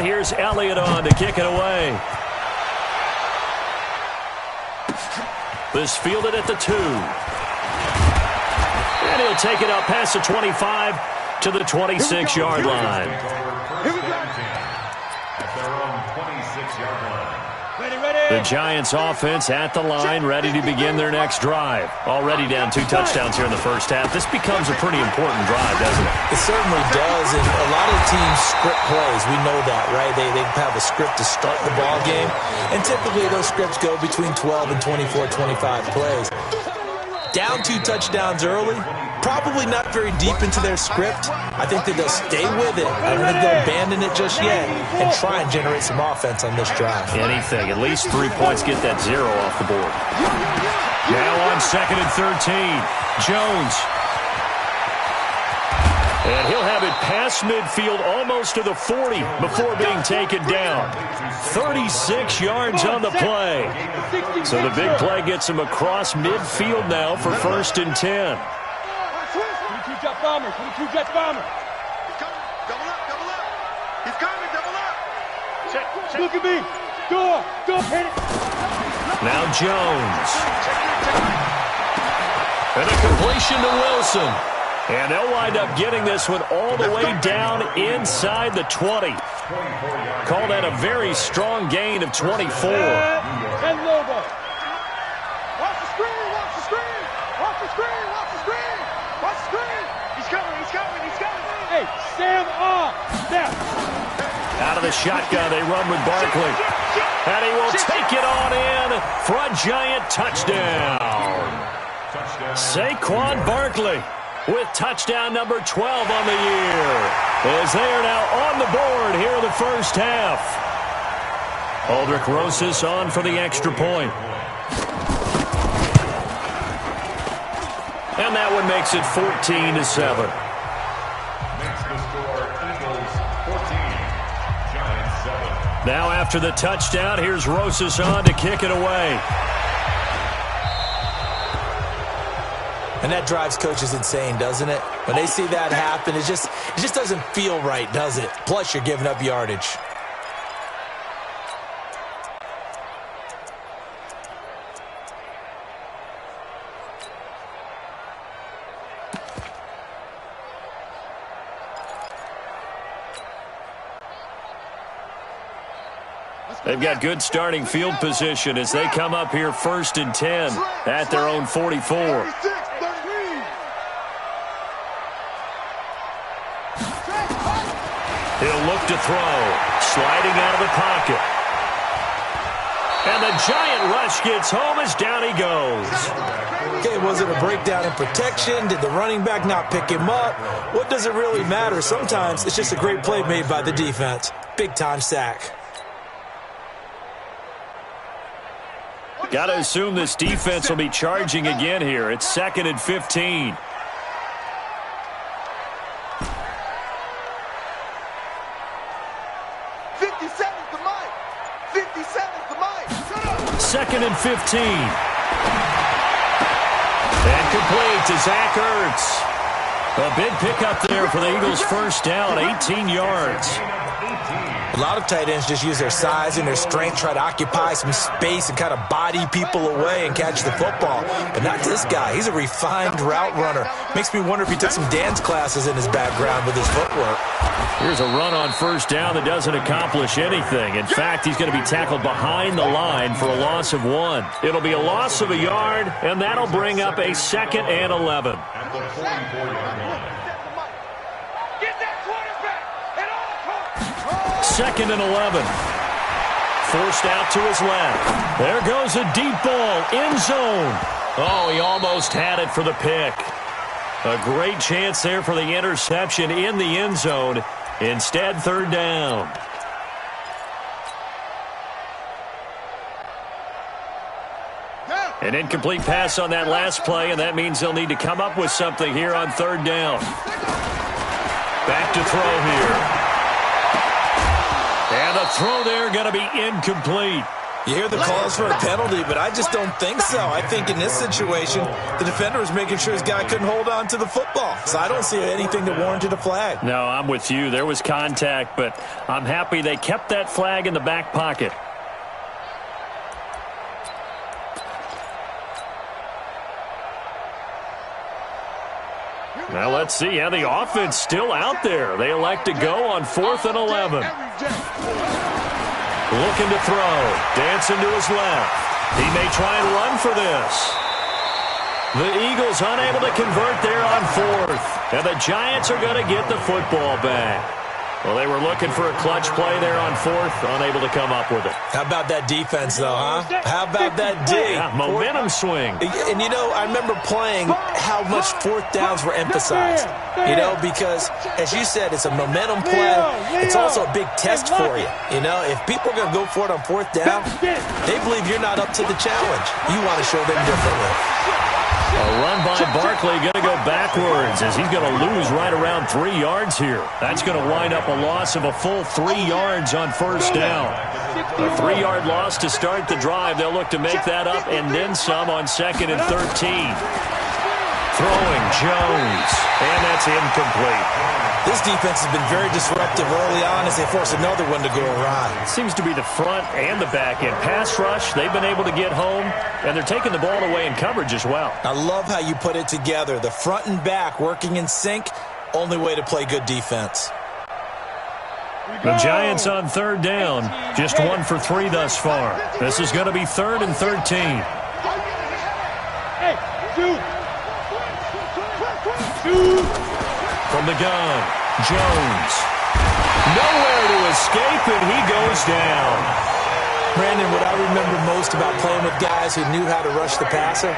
here's Elliott on to kick it away. This fielded at the 2. And he'll take it up past the 25 to the 26-yard line. Here we go. At their own 26-yard line. The Giants offense at the line, ready to begin their next drive. Already down 2 touchdowns here in the first half. This becomes a pretty important drive, doesn't it? It certainly does, and a lot of teams script plays. We know that, right? They have a script to start the ball game, and typically those scripts go between 12 and 24, 25 plays. Down 2 touchdowns early, probably not very deep into their script. I think that they'll stay with it. I don't think they'll abandon it just yet and try and generate some offense on this drive. Anything. At least 3 points, get that 0 off the board. Now on 2nd and 13. Jones. And he'll have it past midfield almost to the 40 before being taken down. 36 yards on the play. So the big play gets him across midfield now for 1st and 10. 22 jet bomber, 22 jet bomber. He's coming, double up, double up. He's coming, double up. Check. Look at me. Go, hit it. Now Jones. And a completion to Wilson. And they'll wind up getting this one all the way down inside the 20. Call that a very strong gain of 24. And Lobo. Watch the screen, watch the screen. Watch the screen, watch the screen. Watch the screen. He's coming. Hey, Sam off. Now. Out of the shotgun, they run with Barkley. And he will take it on in for a Giant touchdown. Saquon Barkley with touchdown number 12 on the year, as they are now on the board here in the first half. Aldrich Rosas on for the extra point. And that one makes it 14-7. Makes the score Eagles 14, Giants 7. Now after the touchdown, here's Rosas on to kick it away. And that drives coaches insane, doesn't it? When they see that happen, it just doesn't feel right, does it? Plus, you're giving up yardage. They've got good starting field position as they come up here 1st and 10 at their own 44. He'll look to throw, sliding out of the pocket. And the Giant rush gets home as down he goes. Okay, was it a breakdown in protection? Did the running back not pick him up? What does it really matter? Sometimes it's just a great play made by the defense. Big-time sack. Got to assume this defense will be charging again here. It's 2nd and 15. Second and 15. And complete to Zach Ertz. A big pickup there for the Eagles' first down, 18 yards. A lot of tight ends just use their size and their strength, try to occupy some space and kind of body people away and catch the football. But not this guy. He's a refined route runner. Makes me wonder if he took some dance classes in his background with his footwork. Here's a run on first down that doesn't accomplish anything. In fact, he's going to be tackled behind the line for a loss of 1. It'll be a loss of a yard, and that'll bring up a 2nd and 11. At the 44-yard line. 2nd and 11. Forced out to his left. There goes a deep ball, end zone. Oh, he almost had it for the pick. A great chance there for the interception in the end zone. Instead, 3rd down. An incomplete pass on that last play, and that means they'll need to come up with something here on 3rd down. Back to throw here. And the throw there going to be incomplete. You hear the calls for a penalty, but I just don't think so. I think in this situation, the defender was making sure his guy couldn't hold on to the football. So I don't see anything that warranted a flag. No, I'm with you. There was contact, but I'm happy they kept that flag in the back pocket. Now let's see how the offense still out there. They elect to go on 4th and 11. Looking to throw. Dancing to his left. He may try and run for this. The Eagles unable to convert there on 4th. And the Giants are going to get the football back. Well, they were looking for a clutch play there on 4th, unable to come up with it. How about that defense, though, huh? How about that D? Yeah, momentum swing. And, you know, I remember playing how much 4th downs were emphasized, you know, because, as you said, it's a momentum play. It's also a big test for you. You know, if people are going to go for it on 4th down, they believe you're not up to the challenge. You want to show them differently. A run by Barkley going to go backwards as he's going to lose right around 3 yards here. That's going to wind up a loss of a full 3 yards on 1st down. A 3-yard loss to start the drive. They'll look to make that up and then some on 2nd and 13. Throwing Jones, and that's incomplete. This defense has been very disruptive early on as they force another one to go awry. Seems to be the front and the back end. Pass rush, they've been able to get home, and they're taking the ball away in coverage as well. I love how you put it together. The front and back working in sync, only way to play good defense. The Giants on 3rd down, just 1 for 3 thus far. This is going to be 3rd and 13. From the gun, Jones. Nowhere to escape, and he goes down. Brandon, what I remember most about playing with guys who knew how to rush the passer,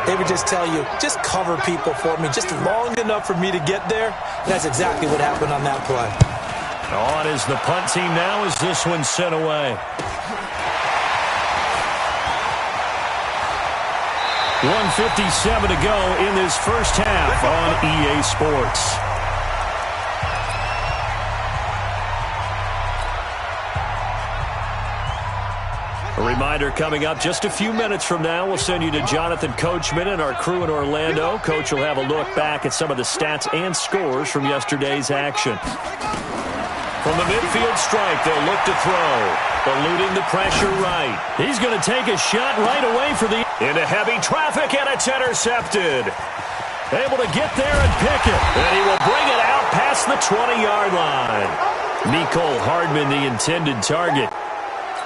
they would just tell you, just cover people for me, just long enough for me to get there. That's exactly what happened on that play. On is the punt team now as this one's sent away. 1:57 to go in this first half on EA Sports. A reminder coming up just a few minutes from now, we'll send you to Jonathan Coachman and our crew in Orlando. Coach will have a look back at some of the stats and scores from yesterday's action. From the midfield stripe, they'll look to throw. Eluding the pressure right. He's going to take a shot right away for the... Into heavy traffic, and it's intercepted. Able to get there and pick it. And he will bring it out past the 20-yard line. Nicole Hardman, the intended target.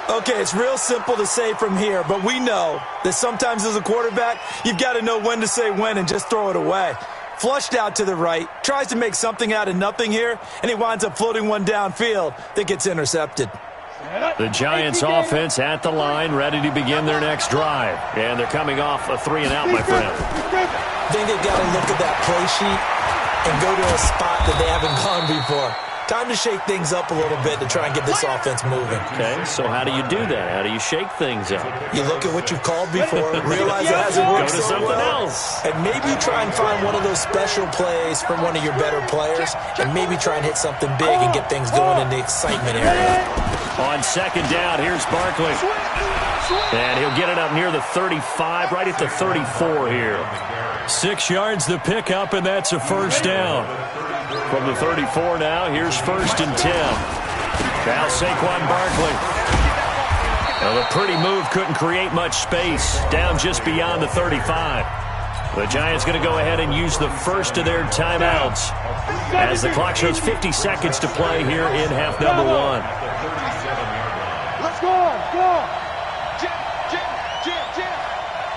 Okay, it's real simple to say from here, but we know that sometimes as a quarterback, you've got to know when to say when and just throw it away. Flushed out to the right, tries to make something out of nothing here, and he winds up floating one downfield that gets intercepted. The Giants offense at the line, ready to begin their next drive. And they're coming off a 3-and-out, my friend. I think they've got to look at that play sheet and go to a spot that they haven't gone before. Time to shake things up a little bit to try and get this offense moving. Okay, so how do you do that? How do you shake things up? You look at what you've called before, realize it hasn't worked Go to so something well, else. and maybe try and find one of those special plays from one of your better players, and maybe try and hit something big and get things going in the excitement area. On 2nd down, here's Barkley. And he'll get it up near the 35, right at the 34 here. 6 yards the pickup, and that's a first down. From the 34 now, here's 1st and 10. Now Saquon Barkley. Well, the pretty move couldn't create much space. Down just beyond the 35. The Giants going to go ahead and use the first of their timeouts as the clock shows 50 seconds to play here in half number 1. Let's go, let's go.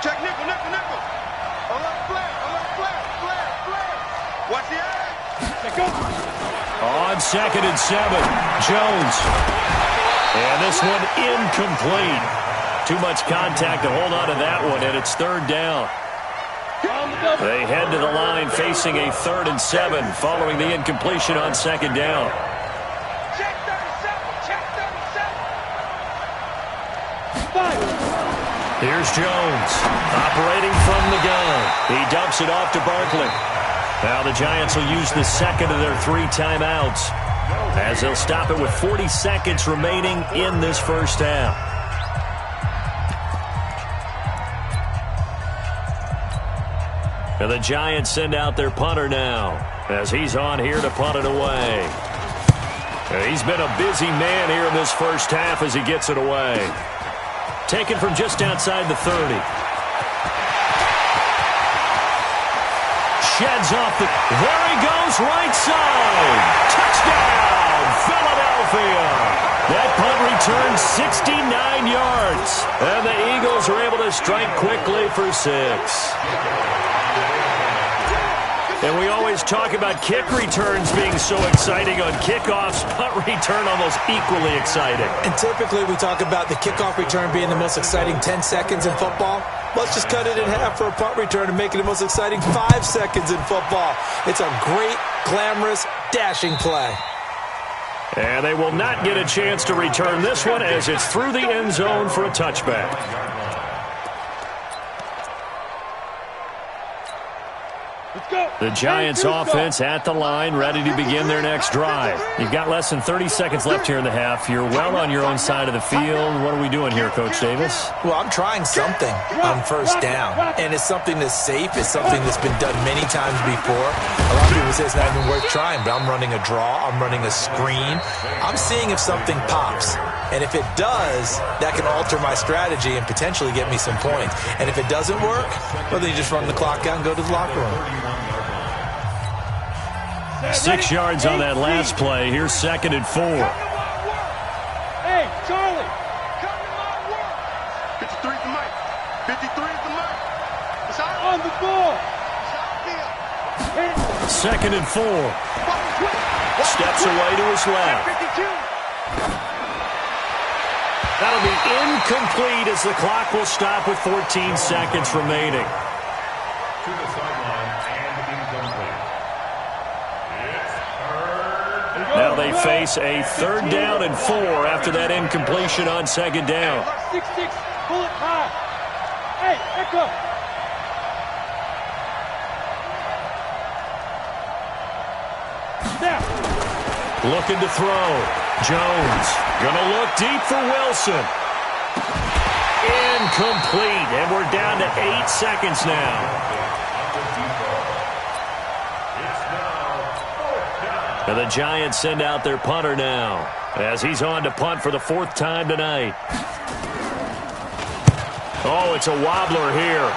Check nickel. Watch the eye. On 2nd and 7, Jones. And this one incomplete. Too much contact to hold on to that one, and it's 3rd down. They head to the line facing a 3rd and 7 following the incompletion on 2nd down. Check 37. Here's Jones operating from the gun. He dumps it off to Barkley. Now the Giants will use the 2nd of their 3 timeouts as they'll stop it with 40 seconds remaining in this first half. And the Giants send out their punter now as he's on here to punt it away. And he's been a busy man here in this first half as he gets it away. Taken from just outside the 30. Sheds off the... There he goes, right side. Touchdown, Philadelphia. That punt returned 69 yards. And the Eagles are able to strike quickly for 6. And we always talk about kick returns being so exciting on kickoffs. Punt return almost equally exciting. And typically we talk about the kickoff return being the most exciting 10 seconds in football. Let's just cut it in half for a punt return and make it the most exciting 5 seconds in football. It's a great, glamorous, dashing play. And they will not get a chance to return this one as it's through the end zone for a touchback. The Giants offense at the line, ready to begin their next drive. You've got less than 30 seconds left here in the half. You're well on your own side of the field. What are we doing here, Coach Davis? Well, I'm trying something on first down, and it's something that's safe. It's something that's been done many times before. A lot of people say it's not even worth trying, but I'm running a draw. I'm running a screen. I'm seeing if something pops. And if it does, that can alter my strategy and potentially get me some points. And if it doesn't work, well, then you just run the clock out and go to the locker room. 6 yards on that last play. Here's 2nd and 4. Hey, Charlie. Come to my work. 53 is the mic. 53 is the mic. It's out. On the ball. It's out here. 2nd and 4. Steps away to his left. That'll be incomplete as the clock will stop with 14 seconds remaining. To the sideline and incomplete. Now they face a 3rd down and 4 after that incompletion on 2nd down. 6-6, pull it high. Hey, echo. Snap. Looking to throw. Jones gonna look deep for Wilson. Incomplete, and we're down to 8 seconds now. And the Giants send out their punter now as he's on to punt for the 4th time tonight. Oh, it's a wobbler here.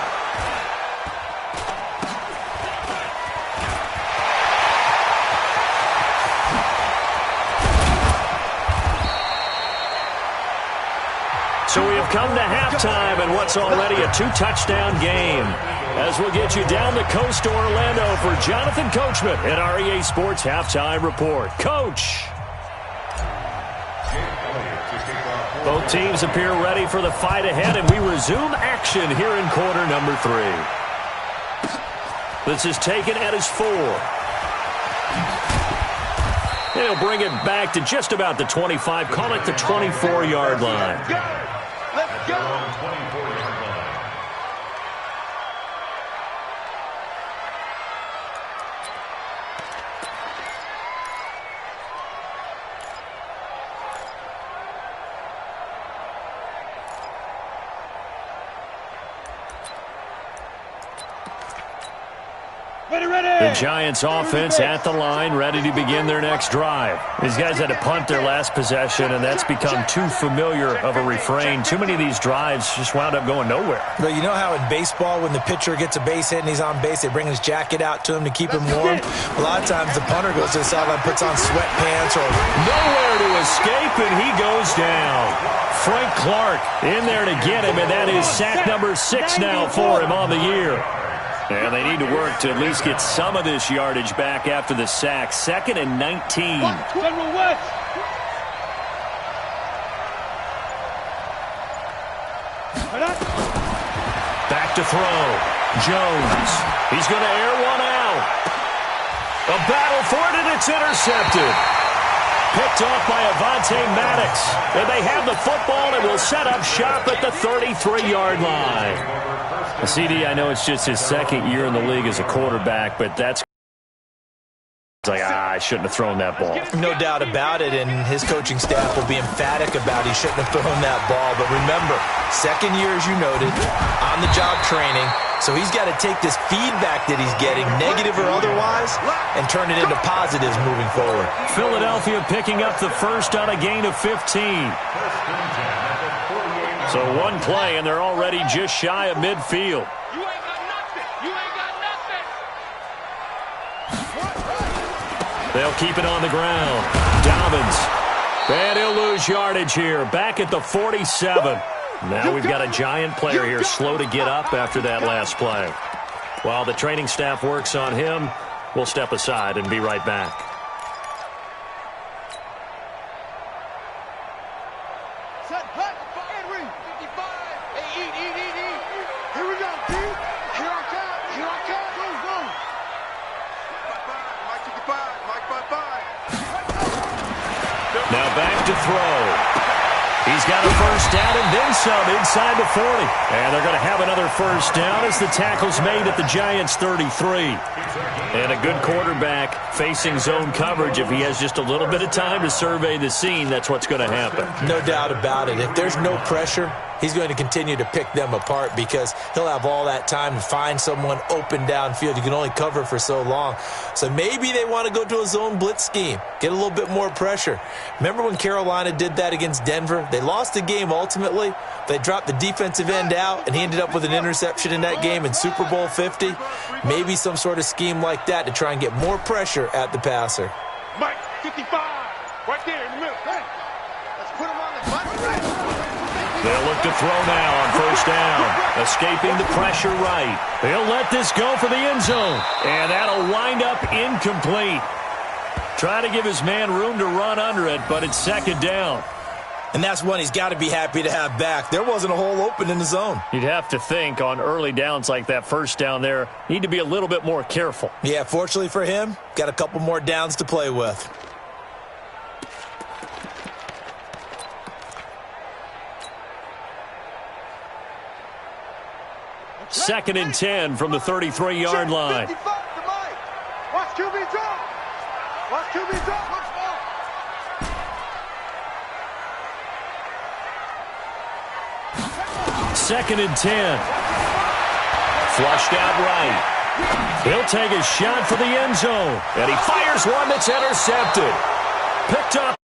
So we have come to halftime and what's already a 2-touchdown game. As we'll get you down the coast to Orlando for Jonathan Coachman at our EA Sports Halftime Report. Coach! Both teams appear ready for the fight ahead, and we resume action here in quarter number 3. This is taken at his 4. And he'll bring it back to just about the 25, call it the 24-yard line. Let's go. 24-yard line. The Giants offense at the line, ready to begin their next drive. These guys had to punt their last possession, and that's become too familiar of a refrain. Too many of these drives just wound up going nowhere. But you know how in baseball, when the pitcher gets a base hit and he's on base, they bring his jacket out to him to keep him warm? A lot of times the punter goes to the sideline, puts on sweatpants or... Nowhere to escape, and he goes down. Frank Clark in there to get him, and that is sack number 6 now for him on the year. And they need to work to at least get some of this yardage back after the sack. 2nd and 19. Back to throw. Jones. He's going to air one out. A battle for it, and it's intercepted. Picked off by Avonte Maddox. And they have the football and will set up shop at the 33-yard line. CD, I know it's just his 2nd year in the league as a quarterback, but that's like, I shouldn't have thrown that ball. No doubt about it, and his coaching staff will be emphatic about he shouldn't have thrown that ball. But remember, second year, as you noted, on-the-job training, so he's got to take this feedback that he's getting, negative or otherwise, and turn it into positives moving forward. Philadelphia picking up the first on a gain of 15. So one play, and they're already just shy of midfield. You ain't got nothing. You ain't got nothing. They'll keep it on the ground. Dobbins. And he'll lose yardage here. Back at the 47. Now we've got a Giant player here slow to get up after that last play. While the training staff works on him, we'll step aside and be right back. Set, hut, Henry, 55. Hey, eat. Here we go, D. Here I come. Go. Mike 55. Now back to throw. He's got a first down and then some inside the 40. And they're going to have another first down as the tackle's made at the Giants' 33. And a good quarterback facing zone coverage. If he has just a little bit of time to survey the scene, that's what's going to happen. No doubt about it. If there's no pressure, he's going to continue to pick them apart because he'll have all that time to find someone open downfield. You can only cover for so long. So maybe they want to go to a zone blitz scheme, get a little bit more pressure. Remember when Carolina did that against Denver? They lost the game ultimately. They dropped the defensive end out, and he ended up with an interception in that game in Super Bowl 50. Maybe some sort of scheme like that to try and get more pressure at the passer. Mike 55. Right there in the middle. Hey, let's put him on the button. They'll look to throw now on first down. Escaping the pressure right. They'll let this go for the end zone. And that'll wind up incomplete. Trying to give his man room to run under it, but it's second down. And that's one he's got to be happy to have back. There wasn't a hole open in the zone. You'd have to think on early downs like that first down there, need to be a little bit more careful. Yeah, fortunately for him, got a couple more downs to play with. Second and 10 from the 33-yard line. Watch QB drop. Watch QB drop. Second and 10. Flushed out right. He'll take a shot for the end zone. And he fires one that's intercepted. Picked up